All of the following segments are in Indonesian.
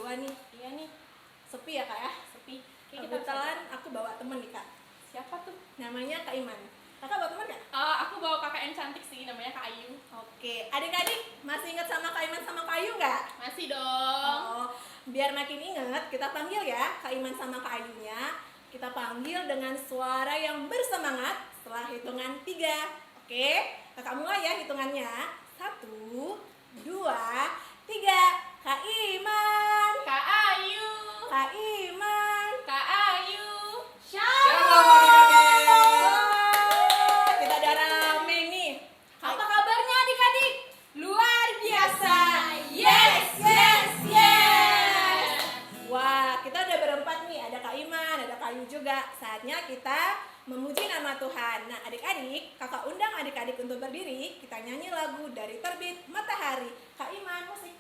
berdua nih. Iya nih, Sepi ya Kak ya? sepi. Kayak kita Kebetulan aku bawa temen nih Kak. siapa tuh? Namanya Kak Iman. Kakak bawa temen gak? Aku bawa kakak yang cantik sih, namanya Kak Ayu. Oke, adik-adik masih ingat sama Kak Iman sama Kak Ayu nggak? Masih dong. Oh, biar makin inget, kita panggil ya Kak Iman sama Kak Ayunya. Kita panggil dengan suara yang bersemangat setelah hitungan 3. Oke, kakak mulai ya hitungannya. 1, 2, 3. Kak Iman, Kak Ayu. Kak Iman. Kak Ayu. Shalom adik-adik. Wah, kita udah rame nih. Apa kabarnya adik-adik? Luar biasa. Yes, yes, yes. Wah, kita udah berempat nih. Ada Kak Iman, ada Kak Ayu juga. Saatnya kita memuji nama Tuhan. Nah, adik-adik, kakak undang adik-adik untuk berdiri. Kita nyanyi lagu dari Terbit Matahari. Kak Iman, musik.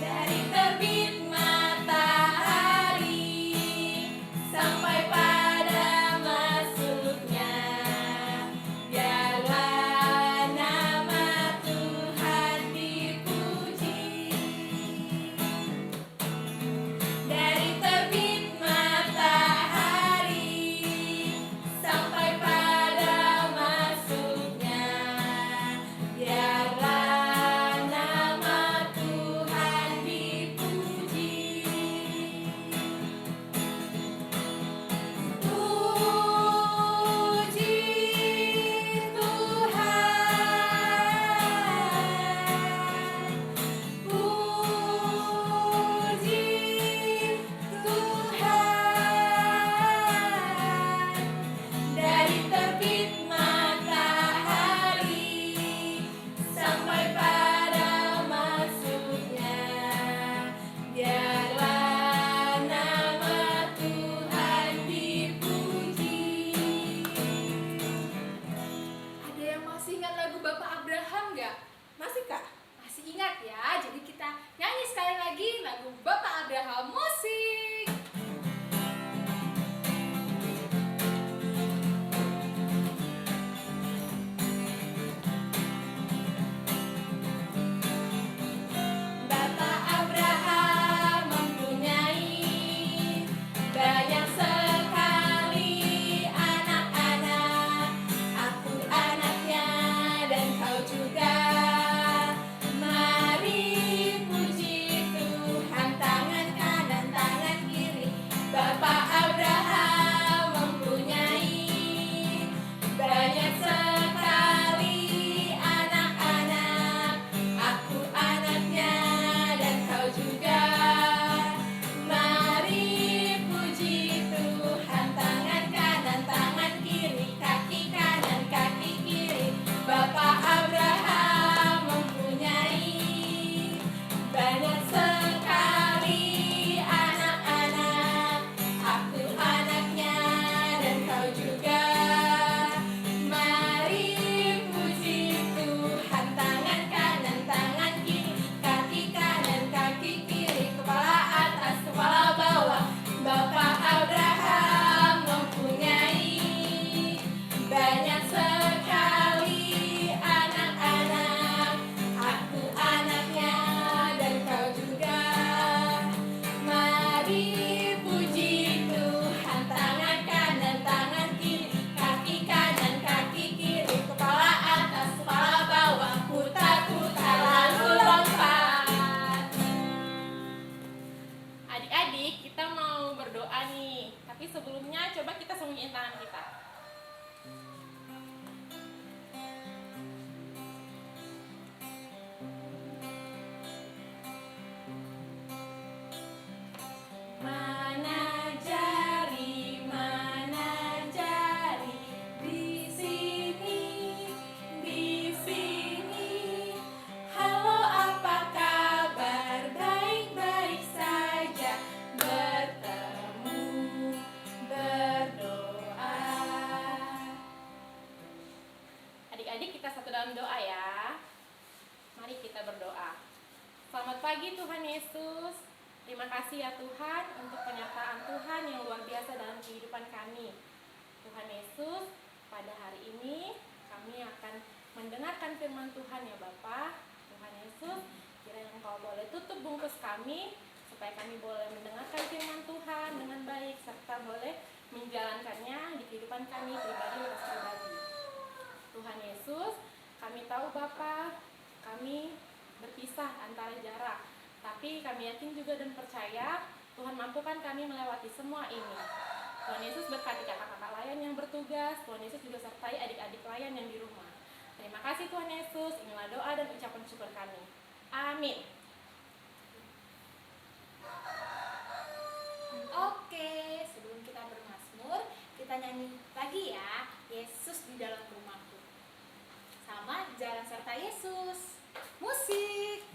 Dari terbit matahari sampai pada masuknya, biarlah nama Tuhan dipuji. Dari terbit matahari sampai pada masuknya, biarlah nama Tuhan dipuji. Puji Tuhan, puji Tuhan. Dari terbit matahari sampai pada masuknya, biarlah nama Tuhan dipuji. Ada yang masih ingat lagu Bapak Abraham nggak? Masih Kak? Masih ingat ya? Jadi kita nyanyi sekali lagi lagu Bapak Abraham. Musik. Bapak Abraham mempunyai banyak sekali anak-anak. Aku anaknya dan kau juga. Mari puji Tuhan, tangan kanan, tangan kiri. Bapak Abraham mempunyai banyak sekali anak-anak. Aku anaknya dan kau juga. Mari puji Tuhan, tangan kanan, tangan kiri, kaki kanan, kaki kiri. Bapak Abraham mempunyai banyak sekali anak-anak. Aku anaknya dan kau juga. Mari puji Tuhan, tangan kanan, tangan kiri, kaki kanan, kaki kiri, kepala atas, kepala bawah. Bapak Abraham mempunyai banyak sekali anak-anak. Aku anaknya dan kau juga. Mari puji Tuhan, tangan kanan, tangan kiri, kaki kanan, kaki kiri, kepala atas, kepala bawah, putar-putar lalu lompat. Adik-adik, kita mau berdoa nih. Tapi sebelumnya coba kita sembunyiin tangan kita. Mana jari di sini, di sini. Halo, apa kabar? Baik-baik saja. Bertemu, berdoa. Adik-adik, kita satu dalam doa ya. Mari kita berdoa. Selamat pagi Tuhan Yesus. Terima kasih ya Tuhan untuk penyertaan Tuhan yang luar biasa dalam kehidupan kami. pada hari ini kami akan mendengarkan firman Tuhan ya Bapa. Tuhan Yesus, kiranya Engkau boleh tutup bungkus kami supaya kami boleh mendengarkan firman Tuhan dengan baik serta boleh menjalankannya di kehidupan kami pribadi lepas pribadi. Tuhan Yesus, kami tahu Bapa, kami berpisah antara jarak, tapi kami yakin juga dan percaya Tuhan mampukan kami melewati semua ini. Tuhan Yesus berkati kakak-kakak layan yang bertugas. Tuhan Yesus juga sertai adik-adik layan yang di rumah. Terima kasih Tuhan Yesus. Inilah doa dan ucapan syukur kami. Amin. Oke, sebelum kita bermazmur, kita nyanyi lagi ya. Yesus di dalam rumahku. Sama jalan serta Yesus. Musik.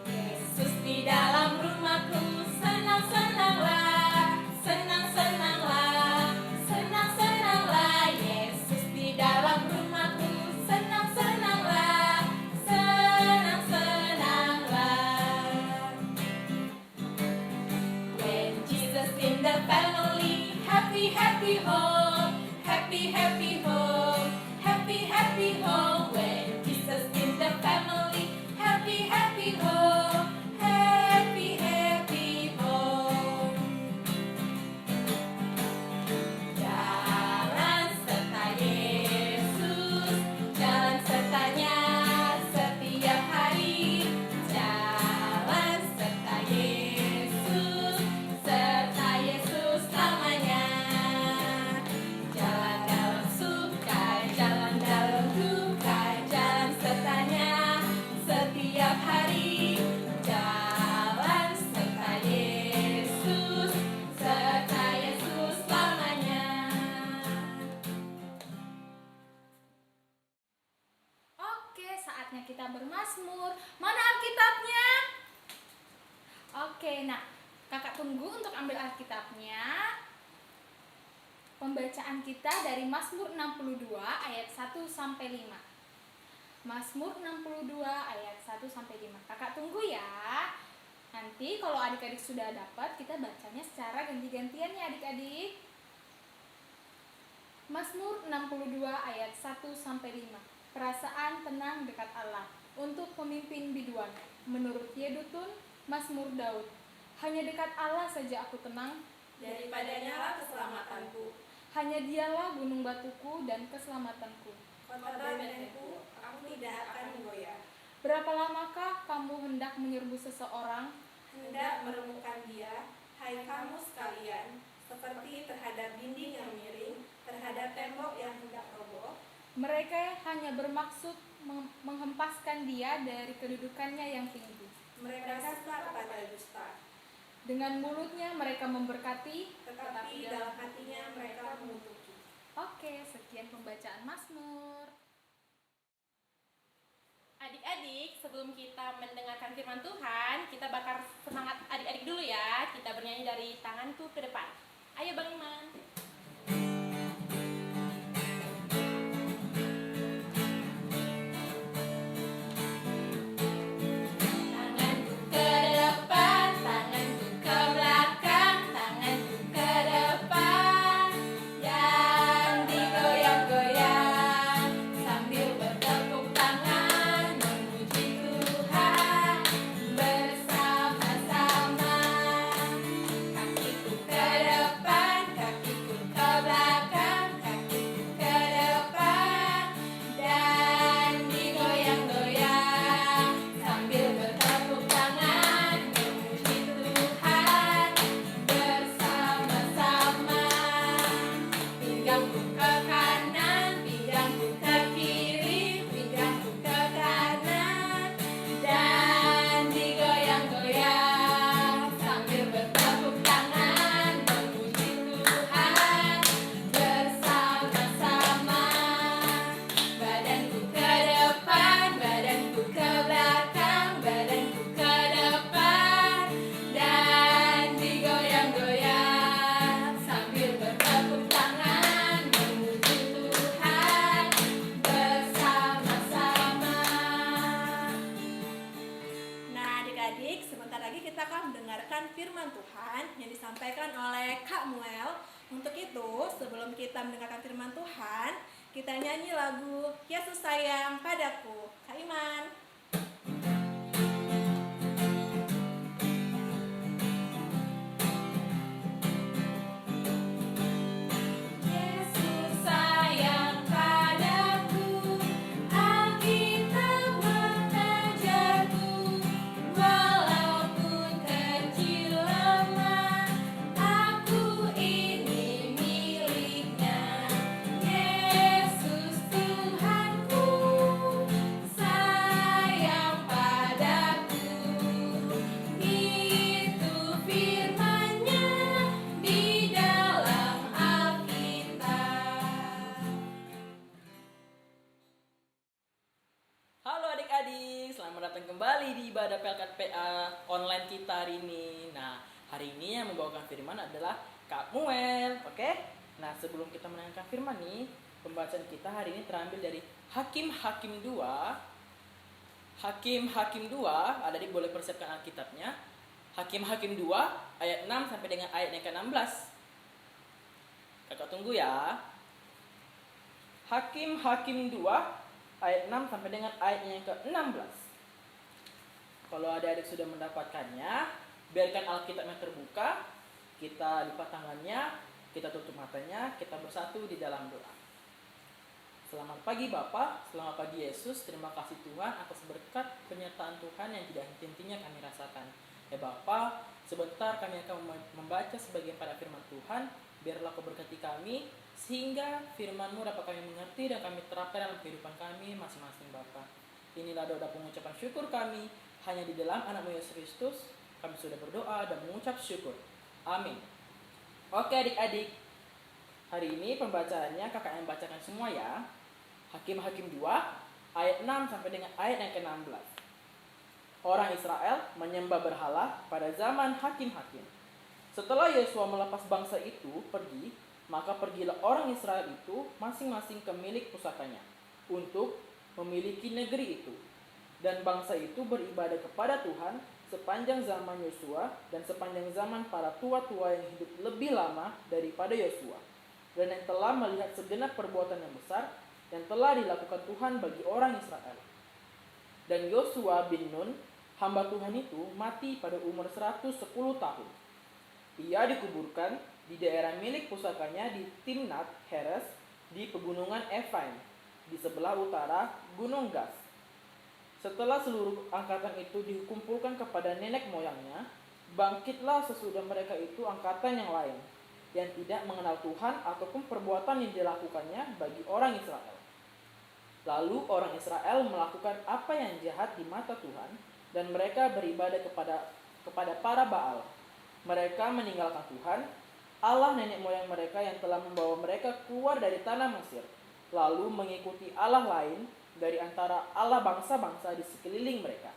Yesus di dalam rumahku, senang-senanglah, senang-senanglah, senang-senanglah. Yesus di dalam rumahku, senang-senanglah, senang-senanglah. When Jesus in the family, happy, happy home, happy, happy home, happy, happy home. When Jesus in the family, happy, happy home, happy, happy home. Jalan serta Yesus, jalan sertanya setiap hari. Jalan serta Yesus selamanya. Jalan dalam suka, jalan dalam duka, jalan sertanya setiap hari. Jalan serta Yesus selamanya. Oke, saatnya kita bermazmur. Mana Alkitabnya? Oke, nah kakak tunggu untuk ambil Alkitabnya. Pembacaan kita dari Mazmur 62 ayat 1 sampai 5. Mazmur 62 ayat 1 sampai 5. Kakak tunggu ya. Nanti kalau adik-adik sudah dapat, kita bacanya secara ganti-gantian ya adik-adik. Mazmur 62 ayat 1 sampai 5. Perasaan tenang dekat Allah untuk pemimpin biduan. Menurut Yedutun, Mazmur Daud. Hanya dekat Allah saja aku tenang, Daripadanya lah keselamatanku. hanya dialah gunung batuku dan keselamatanku. Kota bentengku, aku tidak akan goyah. Berapa lamakah kamu hendak menyerbu seseorang? Hendak menemukan dia, hai kamu sekalian, seperti terhadap dinding yang miring, terhadap tembok yang hendak roboh. Mereka hanya bermaksud menghempaskan dia dari kedudukannya yang tinggi. Mereka suka kepada dusta, Dengan mulutnya mereka memberkati. tetapi dalam hatinya mereka mengutuki. Oke, sekian pembacaan Mazmur. Adik-adik, sebelum kita mendengarkan firman Tuhan, kita bakar semangat adik-adik dulu ya. Kita bernyanyi dari tanganku ke depan. Ayo Bang Iman. Tanganku ke depan, tanganku ke belakang, tanganku ke depan, dan digoyang-goyang sambil bertepuk tangan memuji Tuhan bersama-sama. Kakiku ke depan, kakiku firman Tuhan yang disampaikan oleh Kak Muel. Untuk itu, sebelum kita mendengarkan firman Tuhan, kita nyanyi lagu Yesus Sayang Padaku. Kak Iman. Yesus sayang padaku, Alkitab mengajarku, walaupun kecil lemah, aku ini miliknya. Yesus Tuhanku, sayang padaku, itu firman-Nya di dalam Alkitab. Halo adik-adik, selamat datang kembali di ibadah PLKT PA online kita hari ini. Nah, hari ini yang membawakan firman adalah Kak Muel, oke? Nah, sebelum kita mendengarkan firman nih, pembacaan kita hari ini terambil dari Hakim-Hakim 2. Hakim-Hakim 2, adik boleh persiapkan Alkitabnya. Hakim-Hakim 2 ayat 6 sampai dengan ayat yang ke-16. Kakak tunggu ya. Hakim-Hakim 2 ayat 6 sampai dengan ayat yang ke-16. Kalau adik-adik sudah mendapatkannya, biarkan Alkitabnya terbuka, kita lipat tangannya, kita tutup matanya, kita bersatu di dalam doa. Selamat pagi Bapak, selamat pagi Yesus, terima kasih Tuhan atas berkat penyertaan Tuhan yang tidak henti-hentinya kami rasakan. Ya Bapak, sebentar kami akan membaca sebagian pada firman Tuhan, biarlah Kau berkati kami, sehingga firman-Mu dapat kami mengerti dan kami terapkan dalam kehidupan kami masing-masing Bapa. Inilah doa pengucapan syukur kami, hanya di dalam anak-Mu Yesus Kristus kami sudah berdoa dan mengucap syukur. Amin. Oke adik-adik, hari ini pembacaannya kakak yang bacakan semua ya. Hakim-Hakim 2 ayat 6 sampai dengan ayat yang ke-16. Orang Israel menyembah berhala pada zaman hakim-hakim. Setelah Yosua melepas bangsa itu pergi, maka pergilah orang Israel itu masing-masing ke milik pusakanya untuk memiliki negeri itu. Dan bangsa itu beribadah kepada Tuhan sepanjang zaman Yosua dan sepanjang zaman para tua-tua yang hidup lebih lama daripada Yosua, dan yang telah melihat segenap perbuatan yang besar yang telah dilakukan Tuhan bagi orang Israel. Dan Yosua bin Nun, hamba Tuhan itu, mati pada umur 110 tahun. Ia dikuburkan di daerah milik pusakanya di Timnat Heres di pegunungan Efraim, di sebelah utara Gunung Gaz. Setelah seluruh angkatan itu dikumpulkan kepada nenek moyangnya, bangkitlah sesudah mereka itu angkatan yang lain, yang tidak mengenal Tuhan ataupun perbuatan yang dilakukannya bagi orang Israel. Lalu orang Israel melakukan apa yang jahat di mata Tuhan, dan mereka beribadah kepada para Baal. Mereka meninggalkan Tuhan, Allah nenek moyang mereka yang telah membawa mereka keluar dari tanah Mesir, lalu mengikuti Allah lain dari antara Allah bangsa-bangsa di sekeliling mereka,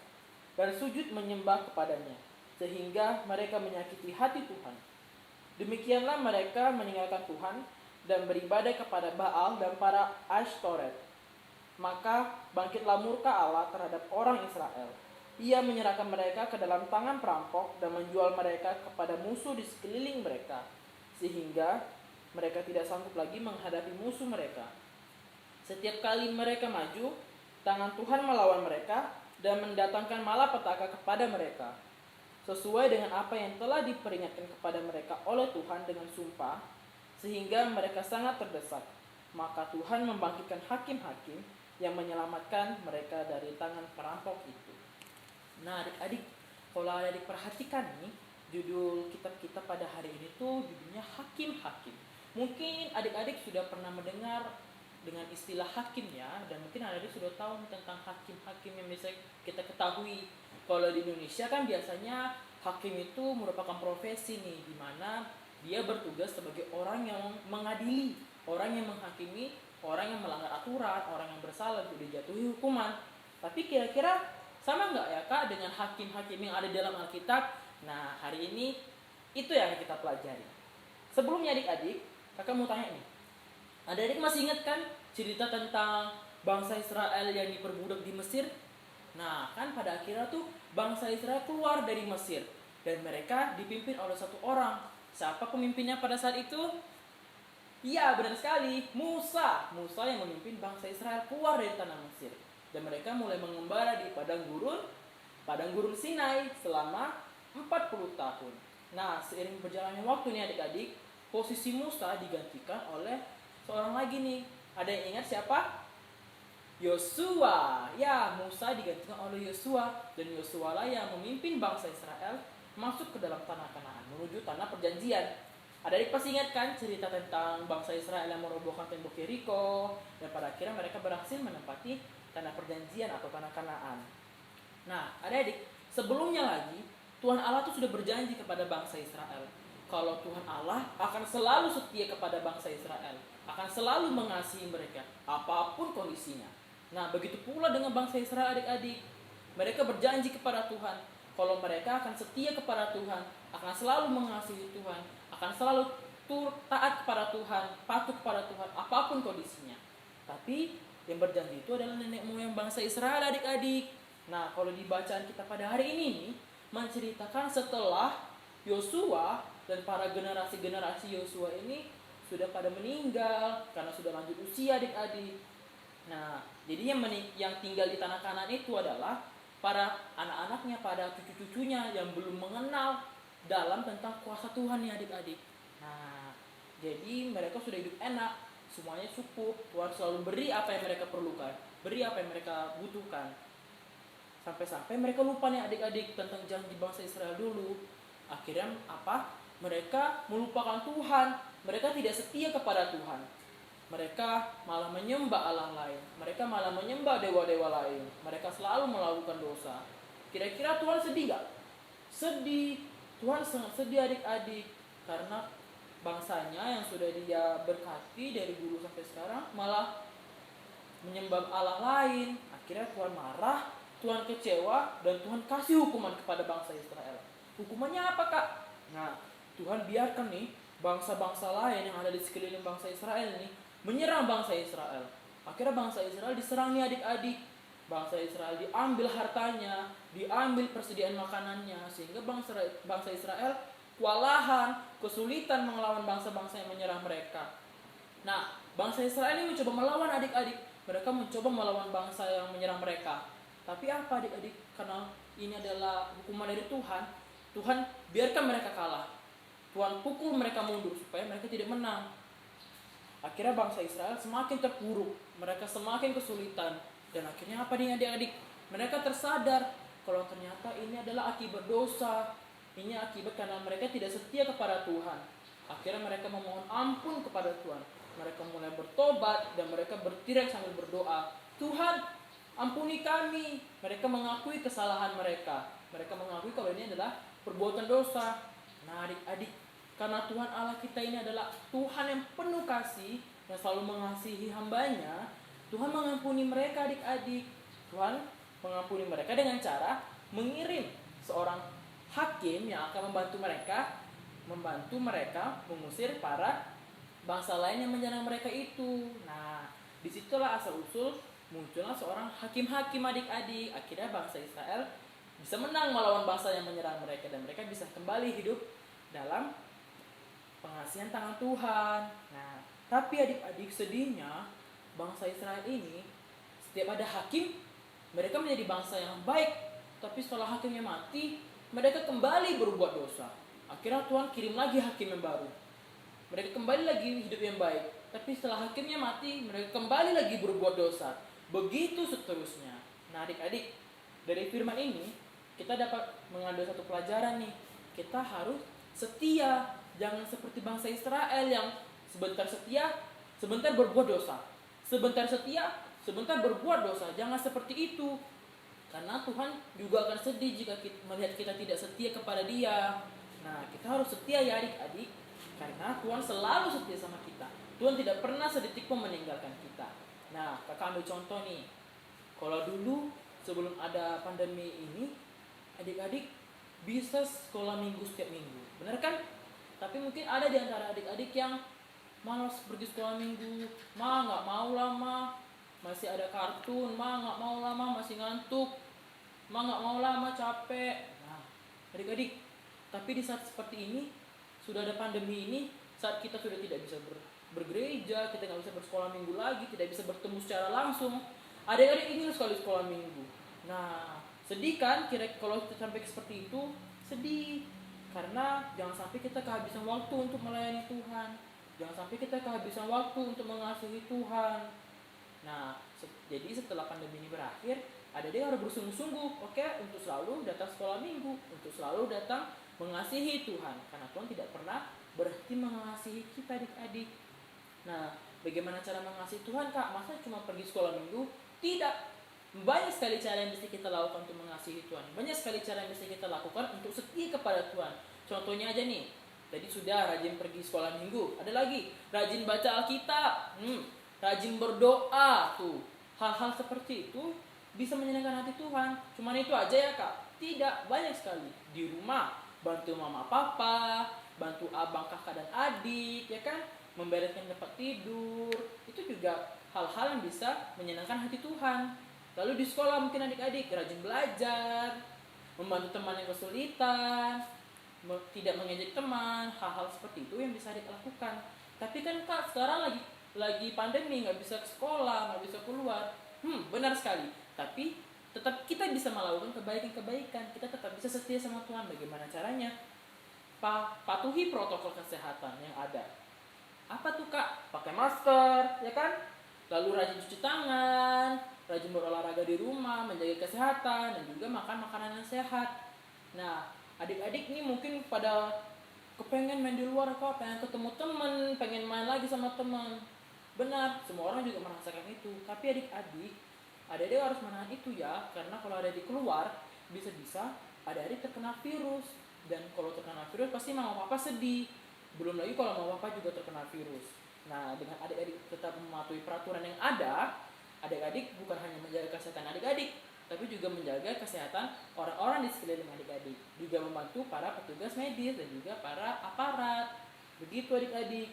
dan sujud menyembah kepadanya, sehingga mereka menyakiti hati Tuhan. Demikianlah mereka meninggalkan Tuhan dan beribadah kepada Baal dan para Ashtoret. Maka bangkitlah murka Allah terhadap orang Israel. Ia menyerahkan mereka ke dalam tangan perampok dan menjual mereka kepada musuh di sekeliling mereka, sehingga mereka tidak sanggup lagi menghadapi musuh mereka. Setiap kali mereka maju, tangan Tuhan melawan mereka dan mendatangkan malapetaka kepada mereka, sesuai dengan apa yang telah diperingatkan kepada mereka oleh Tuhan dengan sumpah, sehingga mereka sangat terdesak. Maka Tuhan membangkitkan hakim-hakim yang menyelamatkan mereka dari tangan perampok itu. Nah adik-adik, kalau adik perhatikan nih, judul kitab kita pada hari ini tuh judulnya Hakim-Hakim. Mungkin adik-adik sudah pernah mendengar dengan istilah hakim ya, dan mungkin adik-adik sudah tahu tentang hakim-hakim yang bisa kita ketahui. Kalau di Indonesia kan biasanya hakim itu merupakan profesi nih, di mana dia bertugas sebagai orang yang mengadili, orang yang menghakimi, orang yang melanggar aturan, orang yang bersalah untuk dijatuhi hukuman. Tapi kira-kira sama nggak ya Kak dengan hakim-hakim yang ada dalam Alkitab? Nah hari ini itu yang kita pelajari. Sebelumnya adik-adik, kakak mau tanya nih, adik-adik masih ingat kan cerita tentang bangsa Israel yang diperbudak di Mesir? Nah kan pada akhirnya tuh bangsa Israel keluar dari Mesir. Dan mereka dipimpin oleh satu orang. Siapa pemimpinnya pada saat itu? Iya, benar sekali, Musa. Musa yang memimpin bangsa Israel keluar dari tanah Mesir. Dan mereka mulai mengembara di padang gurun Sinai selama 40 tahun. Nah, seiring berjalannya waktu nih adik-adik, posisi Musa digantikan oleh seorang lagi nih. Ada yang ingat siapa? Yosua. Ya, Musa digantikan oleh Yosua. Dan Yosua lah yang memimpin bangsa Israel masuk ke dalam tanah Kanaan, menuju tanah perjanjian. Adik pasti ingat kan cerita tentang bangsa Israel yang merobohkan tembok Yeriko, dan pada akhirnya mereka berhasil menempati tanah perjanjian atau tanah Kanaan. Nah, adik-adik, sebelumnya lagi Tuhan Allah itu sudah berjanji kepada bangsa Israel kalau Tuhan Allah akan selalu setia kepada bangsa Israel, akan selalu mengasihi mereka apapun kondisinya. Nah, begitu pula dengan bangsa Israel adik-adik. Mereka berjanji kepada Tuhan kalau mereka akan setia kepada Tuhan, akan selalu mengasihi Tuhan, akan selalu taat kepada Tuhan, patuh kepada Tuhan apapun kondisinya. Tapi yang berjanji itu adalah nenek moyang bangsa Israel adik-adik. Nah, kalau di bacaan kita pada hari ini nih, menceritakan setelah Yosua dan para generasi-generasi Yosua ini sudah pada meninggal karena sudah lanjut usia adik-adik. Nah, jadi yang tinggal di tanah Kanaan itu adalah para anak-anaknya, para cucu-cucunya yang belum mengenal dalam tentang kuasa Tuhan nih adik-adik. Nah, jadi mereka sudah hidup enak, semuanya cukup. Tuhan selalu beri apa yang mereka perlukan, beri apa yang mereka butuhkan. Sampai-sampai mereka lupa nih adik-adik tentang janji bangsa Israel dulu. Akhirnya apa? Mereka melupakan Tuhan. Mereka tidak setia kepada Tuhan. Mereka malah menyembah Allah lain. Mereka malah menyembah dewa-dewa lain. Mereka selalu melakukan dosa. Kira-kira Tuhan sedih gak? Sedih. Tuhan sangat sedih adik-adik. Karena bangsanya yang sudah dia berkati dari dulu sampai sekarang malah menyembah Allah lain. Akhirnya Tuhan marah, Tuhan kecewa, dan Tuhan kasih hukuman kepada bangsa Israel. Hukumannya apa, Kak? Nah, Tuhan biarkan nih bangsa-bangsa lain yang ada di sekeliling bangsa Israel ini menyerang bangsa Israel. Akhirnya bangsa Israel diserang nih adik-adik. Bangsa Israel diambil hartanya, diambil persediaan makanannya, sehingga bangsa Israel kewalahan, kesulitan melawan bangsa-bangsa yang menyerang mereka. Nah, bangsa Israel ini mencoba melawan adik-adik. Mereka mencoba melawan bangsa yang menyerang mereka. Tapi apa adik-adik? Karena ini adalah hukuman dari Tuhan, Tuhan biarkan mereka kalah. Tuhan pukul mereka mundur supaya mereka tidak menang. Akhirnya bangsa Israel semakin terpuruk, mereka semakin kesulitan. Dan akhirnya apa nih adik-adik? Mereka tersadar kalau ternyata ini adalah akibat dosa. Ini akibat karena mereka tidak setia kepada Tuhan. Akhirnya mereka memohon ampun kepada Tuhan. Mereka mulai bertobat dan mereka berteriak sambil berdoa, Tuhan, ampuni kami. Mereka mengakui kesalahan mereka. Mereka mengakui kalau ini adalah perbuatan dosa. Nah adik-adik, karena Tuhan Allah kita ini adalah Tuhan yang penuh kasih, yang selalu mengasihi hambanya, Tuhan mengampuni mereka adik-adik. Tuhan mengampuni mereka dengan cara mengirim seorang hakim yang akan membantu mereka mengusir para bangsa lain yang menyerang mereka itu. Nah, disitulah asal-usul muncullah seorang hakim-hakim adik-adik. Akhirnya bangsa Israel bisa menang melawan bangsa yang menyerang mereka, dan mereka bisa kembali hidup dalam pengasihan tangan Tuhan. Nah, tapi adik-adik, sedihnya bangsa Israel ini setiap ada hakim, mereka menjadi bangsa yang baik. Tapi setelah hakimnya mati, mereka kembali berbuat dosa. Akhirnya Tuhan kirim lagi hakim yang baru. Mereka kembali lagi hidup yang baik. Tapi setelah hakimnya mati, mereka kembali lagi berbuat dosa. Begitu seterusnya. Nah adik-adik, dari firman ini kita dapat mengambil satu pelajaran nih. Kita harus setia. Jangan seperti bangsa Israel yang sebentar setia, sebentar berbuat dosa. Sebentar setia, sebentar berbuat dosa. Jangan seperti itu. Karena Tuhan juga akan sedih jika melihat kita tidak setia kepada Dia. Nah, kita harus setia ya adik-adik. Karena Tuhan selalu setia sama kita. Tuhan tidak pernah sedetik pun meninggalkan kita. Nah, kakak ambil contoh nih. Kalau dulu sebelum ada pandemi ini, adik-adik bisa sekolah minggu setiap minggu. Benar kan? Tapi mungkin ada di antara adik-adik yang malas pergi sekolah minggu. Nggak mau lama, masih ada kartun. Nggak mau lama, masih ngantuk. Nggak mau lama, capek. Nah, adik-adik, Tapi di saat seperti ini, sudah ada pandemi ini, saat kita sudah tidak bisa bergereja, kita nggak bisa bersekolah minggu lagi, tidak bisa bertemu secara langsung, adik-adik ingin sekali sekolah minggu. Nah, sedih kan kalau sampai seperti itu? Sedih. Karena jangan sampai kita kehabisan waktu untuk melayani Tuhan. Jangan sampai kita kehabisan waktu untuk mengasihi Tuhan. Nah, jadi setelah pandemi ini berakhir, adik-adik harus bersungguh-sungguh, oke, untuk selalu datang sekolah minggu, untuk selalu datang mengasihi Tuhan. Karena Tuhan tidak pernah berhenti mengasihi kita, adik-adik. Nah, bagaimana cara mengasihi Tuhan, Kak? Masa cuma pergi sekolah minggu? Tidak. Banyak sekali cara yang bisa kita lakukan untuk mengasihi Tuhan. Banyak sekali cara yang bisa kita lakukan untuk setia kepada Tuhan. Contohnya aja nih, tadi sudah rajin pergi sekolah minggu. Ada lagi, rajin baca Alkitab, rajin berdoa tuh. Hal-hal seperti itu bisa menyenangkan hati Tuhan. Cuman itu aja ya, Kak? Tidak, banyak sekali. Di rumah, bantu mama papa, bantu abang kakak dan adik, ya kan? Membereskan tempat tidur. Itu juga hal-hal yang bisa menyenangkan hati Tuhan. Lalu di sekolah mungkin adik-adik rajin belajar, membantu teman yang kesulitan, tidak mengejek teman, hal-hal seperti itu yang bisa adik lakukan. Tapi kan Kak, sekarang lagi pandemi, nggak bisa ke sekolah, nggak bisa keluar. Benar sekali. Tapi tetap kita bisa melakukan kebaikan-kebaikan. Kita tetap bisa setia sama Tuhan. Bagaimana caranya? Patuhi protokol kesehatan yang ada. Apa tuh Kak? Pakai masker, ya kan? Lalu rajin cuci tangan, rajin berolahraga di rumah, menjaga kesehatan, dan juga makan makanan yang sehat. Nah, adik-adik nih mungkin pada kepengen main di luar, Kak, pengen ketemu teman, pengen main lagi sama teman. Benar, semua orang juga merasakan itu. Tapi adik-adik harus menahan itu ya, karena kalau adik keluar, bisa-bisa adik-adik terkena virus. Dan kalau terkena virus pasti mama papa sedih. Belum lagi kalau mama papa juga terkena virus. Nah, dengan adik-adik tetap mematuhi peraturan yang ada, adik-adik bukan hanya menjaga kesehatan adik-adik, tapi juga menjaga kesehatan orang-orang di sekeliling adik-adik. Juga membantu para petugas medis dan juga para aparat. Begitu adik-adik.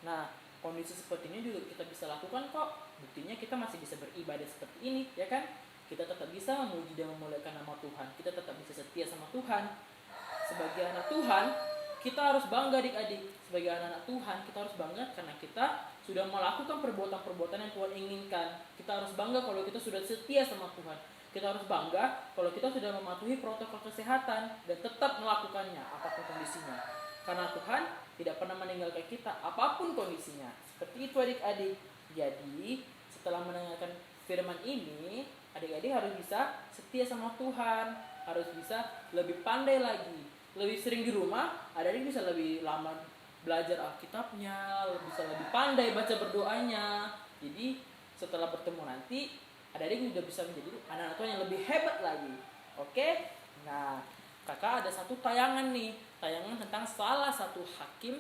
Nah, kondisi seperti ini juga kita bisa lakukan kok. Buktinya kita masih bisa beribadah seperti ini, ya kan? Kita tetap bisa memuji dan memuliakan nama Tuhan. Kita tetap bisa setia sama Tuhan. Sebagai anak Tuhan, kita harus bangga adik-adik. Sebagai anak-anak Tuhan, kita harus bangga karena kita sudah melakukan perbuatan-perbuatan yang Tuhan inginkan. Kita harus bangga kalau kita sudah setia sama Tuhan. Kita harus bangga kalau kita sudah mematuhi protokol kesehatan dan tetap melakukannya apapun kondisinya. Karena Tuhan tidak pernah meninggalkan kita apapun kondisinya. Seperti itu adik-adik. Jadi setelah mendengarkan firman ini, adik-adik harus bisa setia sama Tuhan. Harus bisa lebih pandai lagi. Lebih sering di rumah, adik-adik bisa lebih lama belajar Alkitabnya, bisa lebih pandai baca berdoanya. Jadi setelah bertemu nanti, adik-adik juga bisa menjadi anak-anak Tuhan yang lebih hebat lagi. Oke? Nah, kakak ada satu tayangan nih, tayangan tentang salah satu hakim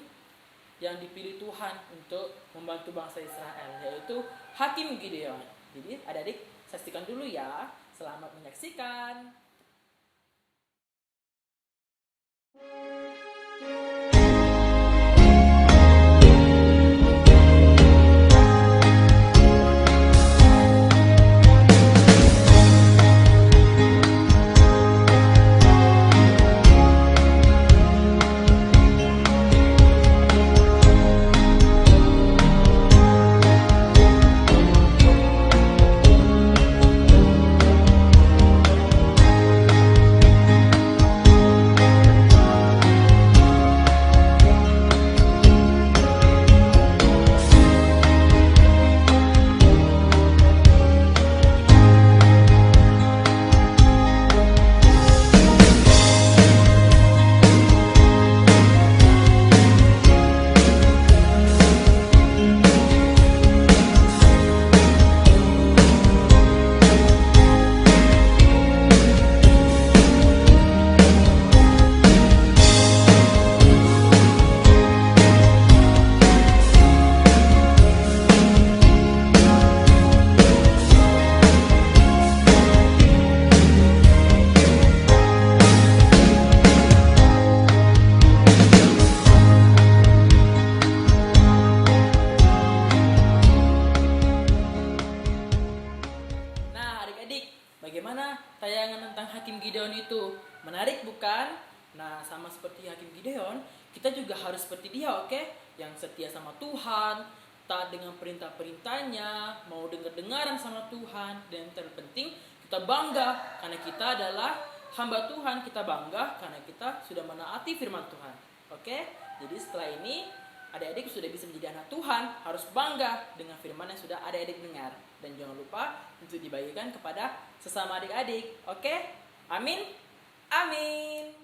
yang dipilih Tuhan untuk membantu bangsa Israel, yaitu Hakim Gideon. Jadi adik-adik saksikan dulu ya. Selamat menyaksikan. Bagaimana tayangan tentang Hakim Gideon itu? Menarik bukan? Nah, sama seperti Hakim Gideon, kita juga harus seperti dia, oke? Yang setia sama Tuhan, taat dengan perintah-perintahnya, mau dengar-dengaran sama Tuhan, dan terpenting kita bangga karena kita adalah hamba Tuhan. Kita bangga karena kita sudah menaati firman Tuhan. Oke? Jadi setelah ini adik-adik sudah bisa menjadi anak Tuhan, harus bangga dengan firman yang sudah adik-adik dengar. Dan jangan lupa untuk dibagikan kepada sesama adik-adik. Oke? Amin? Amin.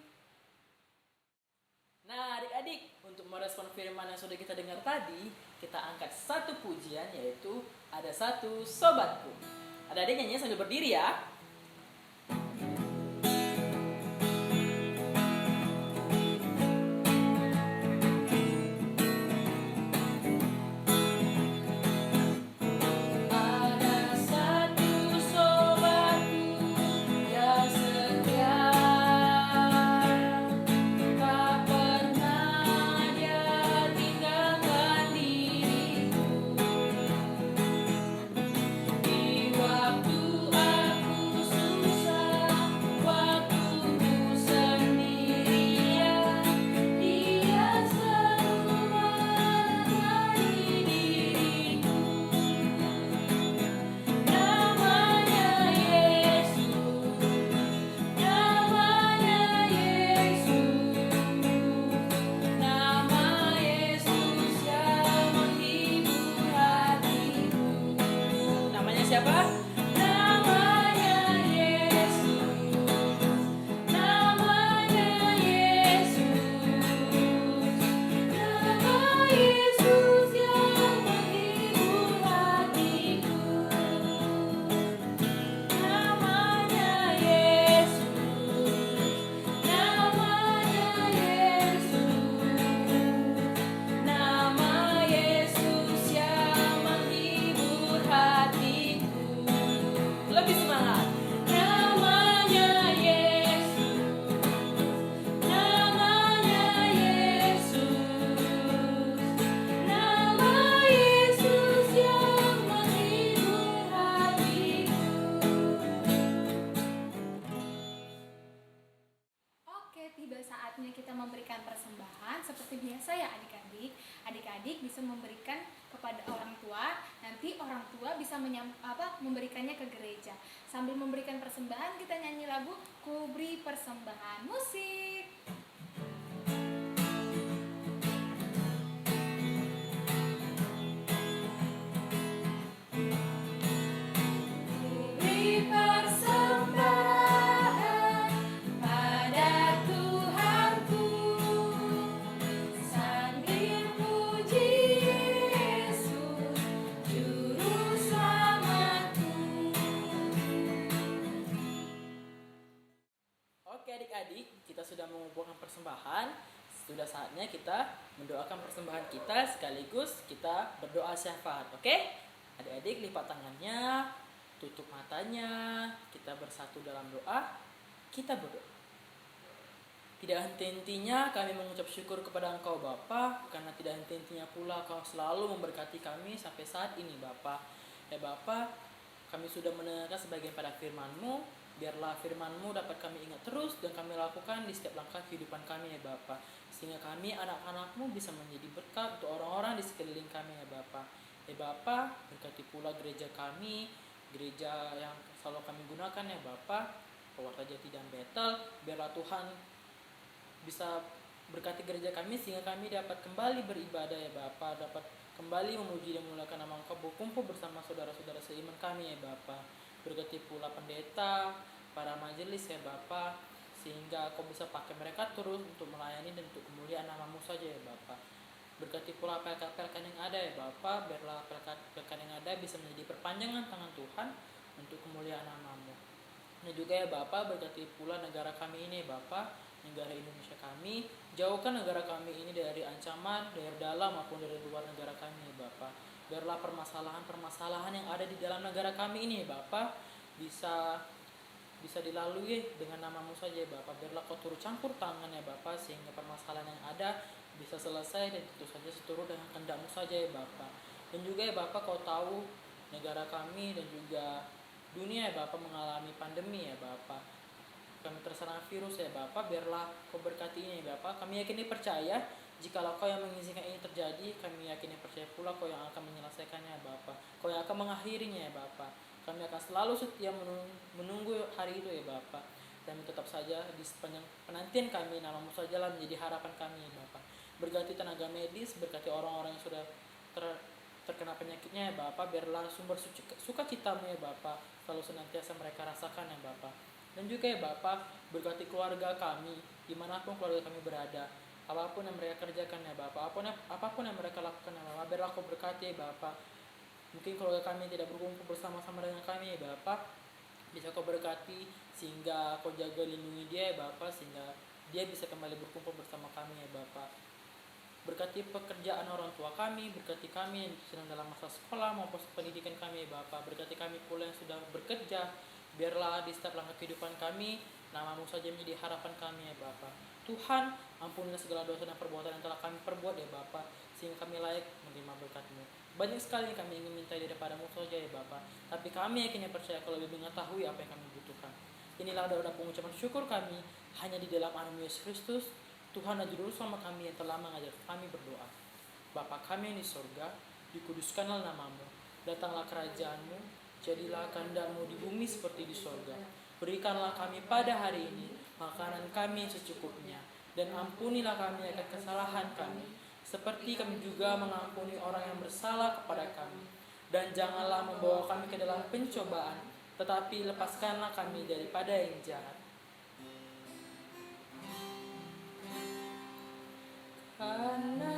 Nah, adik-adik, untuk merespon firman yang sudah kita dengar tadi, kita angkat satu pujian, yaitu Ada Satu Sobatku. Adik-adik nyanyi sambil berdiri ya. Siapa? Namanya Yesus, namanya Yesus, nama Yesus yang menghibur hatiku. Namanya Yesus, namanya Yesus, nama Yesus yang menghibur hatiku. Lebih semangat. Namanya Yesus, namanya Yesus, nama Yesus yang menghibur hatiku. Oke, tiba saatnya kita memberikan persembahan. Seperti biasa ya adik-adik. Adik-adik bisa memberikan kepada orang tua, nanti orang tua bisa memberikannya ke gereja. Sambil memberikan persembahan, kita nyanyi lagu Ku Beri Persembahan. Musik. Beri persembahan pada Tuhanku, sambil puji Yesus, Juru Selamatku. Oke adik-adik, kita sudah mengumpulkan persembahan. Sudah saatnya kita mendoakan persembahan kita sekaligus kita berdoa syafaat. Oke? Adik-adik lipat tangannya, tutup matanya, kita bersatu dalam doa, kita berdoa. Tidak henti-hentinya kami mengucap syukur kepada Engkau Bapa, karena tidak henti-hentinya pula Kau selalu memberkati kami sampai saat ini Bapa. Ya Bapa, kami sudah mendengarkan sebagian pada firman-Mu, biarlah firman-Mu dapat kami ingat terus dan kami lakukan di setiap langkah kehidupan kami ya Bapa. Sehingga kami anak-anak-Mu bisa menjadi berkat untuk orang-orang di sekeliling kami ya Bapa. Ya Bapa, berkati pula gereja kami, gereja yang selalu kami gunakan ya Bapa, Pewarta Jati dan Betel. Biarlah Tuhan bisa berkati gereja kami sehingga kami dapat kembali beribadah ya Bapa, dapat kembali memuji dan memuliakan nama Engkau, berkumpul bersama saudara-saudara seiman kami ya Bapa. Berkati pula pendeta, para majelis ya Bapa, sehingga Kau bisa pakai mereka terus untuk melayani dan untuk kemuliaan nama-Mu saja ya Bapa. Berkati pula pelkat-pelkat yang ada ya Bapa, biarlah pelkat-pelkat yang ada bisa menjadi perpanjangan tangan Tuhan untuk kemuliaan nama-Mu. Dan juga ya Bapa, berkati pula negara kami ini ya Bapa, negara Indonesia kami. Jauhkan negara kami ini dari ancaman dari dalam maupun dari luar negara kami ya Bapa. Biarlah permasalahan-permasalahan yang ada di dalam negara kami ini ya Bapa bisa dilalui dengan nama-Mu saja ya Bapa. Biarlah Kau turut campur tangan ya Bapa, sehingga permasalahan yang ada bisa selesai dan tentu saja seturut dengan kehendak-Mu saja ya Bapa. Dan juga ya Bapa, Kau tahu negara kami dan juga dunia ya Bapa mengalami pandemi ya Bapa. kami terserang virus ya Bapa, biarlah Kau berkati ini ya Bapa. Kami yakin dan percaya jikalau Kau yang mengizinkan ini terjadi, kami yakin dan percaya pula Kau yang akan menyelesaikannya ya Bapa. Kau yang akan mengakhirinya ya Bapa. Kami akan selalu setia menunggu hari itu ya Bapa. Dan tetap saja di sepanjang penantian kami, nama-Mu sajalah menjadi harapan kami ya Bapa. Berkati tenaga medis, berkati orang-orang yang sudah terkena penyakitnya ya Bapa, biarlah sumber sukacita-Mu ya Bapa selalu senantiasa mereka rasakan ya Bapa. Dan juga ya Bapa, berkati keluarga kami dimanapun keluarga kami berada, apapun yang mereka kerjakan ya Bapa, apapun yang mereka lakukan ya Bapa, biarlah Kau berkati ya Bapa. Mungkin keluarga kami tidak berkumpul bersama-sama dengan kami ya Bapa, bisa Kau berkati sehingga Kau jaga lindungi dia ya Bapa, sehingga dia bisa kembali berkumpul bersama kami ya Bapa. Berkati pekerjaan orang tua kami, berkati kami yang sedang dalam masa sekolah maupun pendidikan kami ya Bapa. Berkati kami pula yang sudah bekerja, biarlah di setiap langkah kehidupan kami, nama-Mu saja menjadi harapan kami ya Bapa. Tuhan, ampunilah segala dosa dan perbuatan yang telah kami perbuat ya Bapa, sehingga kami layak menerima berkat-Mu. Banyak sekali yang kami ingin minta daripada-Mu saja ya Bapa, tapi kami yakin dan percaya Kau lebih mengetahui apa yang kami butuhkan. Inilah doa pengucapan syukur kami hanya di dalam nama Yesus Kristus, Tuhan dan Juru Selamat kami yang telah mengajar kami berdoa. Bapa kami yang di sorga, dikuduskanlah nama-Mu, datanglah kerajaan-Mu, jadilah kehendak-Mu di bumi seperti di sorga. Berikanlah kami pada hari ini makanan kami secukupnya, dan ampunilah kami akan kesalahan kami, seperti kami juga mengampuni orang yang bersalah kepada kami. Dan janganlah membawa kami ke dalam pencobaan, tetapi lepaskanlah kami daripada yang jahat. Karena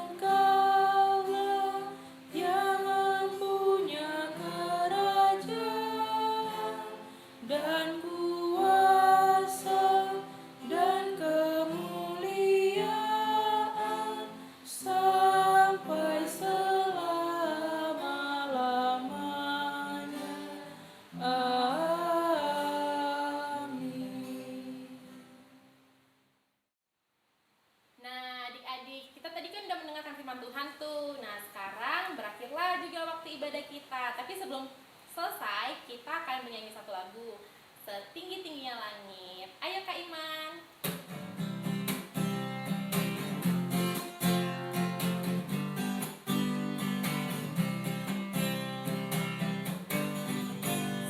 Engkaulah yang mempunyai kerajaan dan kuasa dan kemuliaan sampai selama-lamanya. Amin. Nah, adik-adik, kita tadi kan udah mendengarkan firman Tuhan tuh. Nah, sekarang berakhirlah juga waktu ibadah kita. Tapi sebelum selesai, kita akan menyanyi satu lagu, Setinggi-tingginya Langit. Ayo Kak Iman.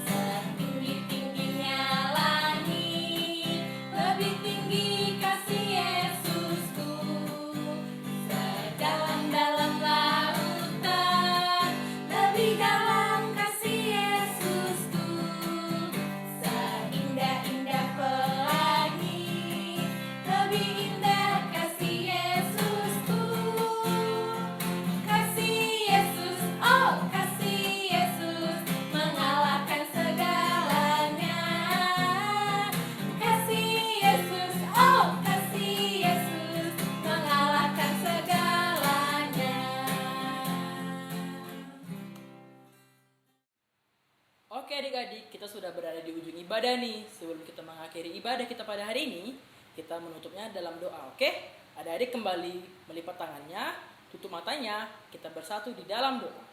Setinggi-tingginya langit, lebih tinggi kasih Yesusku. Sedalam-dalam lautan, lebih dalam kasih Yesusku. Seindah-indah pelangi, lebih indah kasih Yesusku. Kasih Yesus, oh kasih Yesus, mengalahkan segalanya. Kasih Yesus, oh kasih Yesus, mengalahkan segalanya. Oke adik-adik, kita sudah berada di ujung ibadah nih. Sebelum kita mengakhiri ibadah kita pada hari ini, kita menutupnya dalam doa, oke? Adik-adik kembali melipat tangannya, tutup matanya, kita bersatu di dalam doa.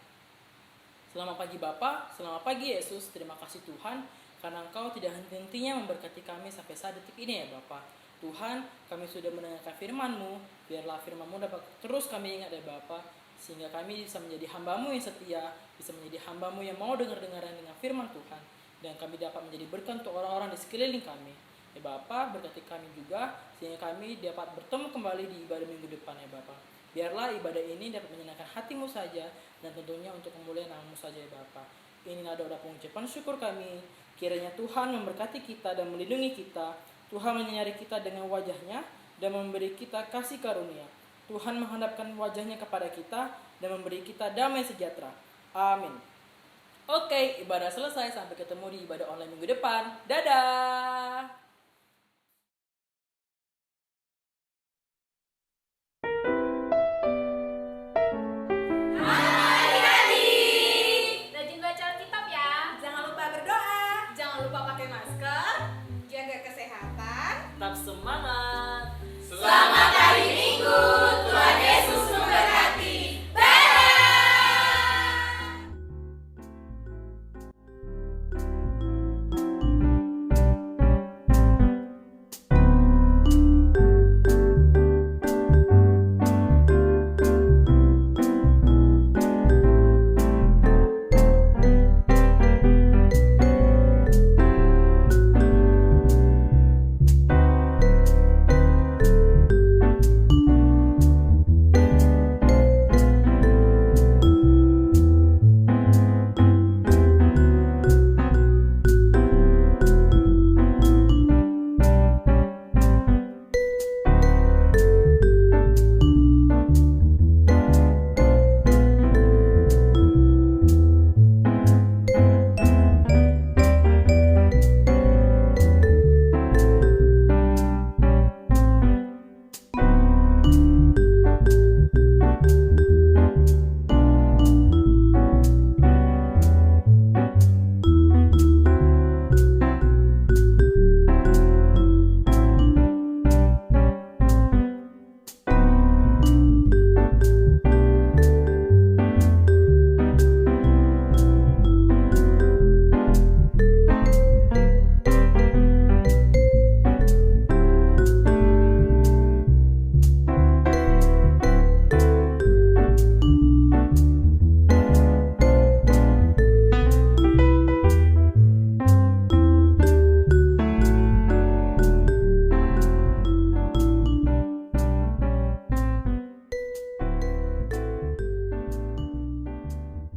Selamat pagi Bapa, selamat pagi Yesus. Terima kasih Tuhan, karena Engkau tidak henti-hentinya memberkati kami sampai saat detik ini ya Bapa. Tuhan, kami sudah mendengarkan firman-Mu, biarlah firman-Mu dapat terus kami ingat ya Bapa, sehingga kami bisa menjadi hamba-Mu yang setia, bisa menjadi hamba-Mu yang mau dengar-dengaran dengan firman Tuhan, dan kami dapat menjadi berkat untuk orang-orang di sekeliling kami. Ya Bapa, berkati kami juga, sehingga kami dapat bertemu kembali di ibadah minggu depan ya Bapa. Biarlah ibadah ini dapat menyenangkan hati-Mu saja, dan tentunya untuk memuliakan nama-Mu saja ya Bapa. Inilah doa pengucapan syukur kami. Kiranya Tuhan memberkati kita dan melindungi kita. Tuhan menyinari kita dengan wajah-Nya dan memberi kita kasih karunia. Tuhan menghadapkan wajah-Nya kepada kita dan memberi kita damai sejahtera. Amin. Oke, ibadah selesai. Sampai ketemu di ibadah online minggu depan. Dadah.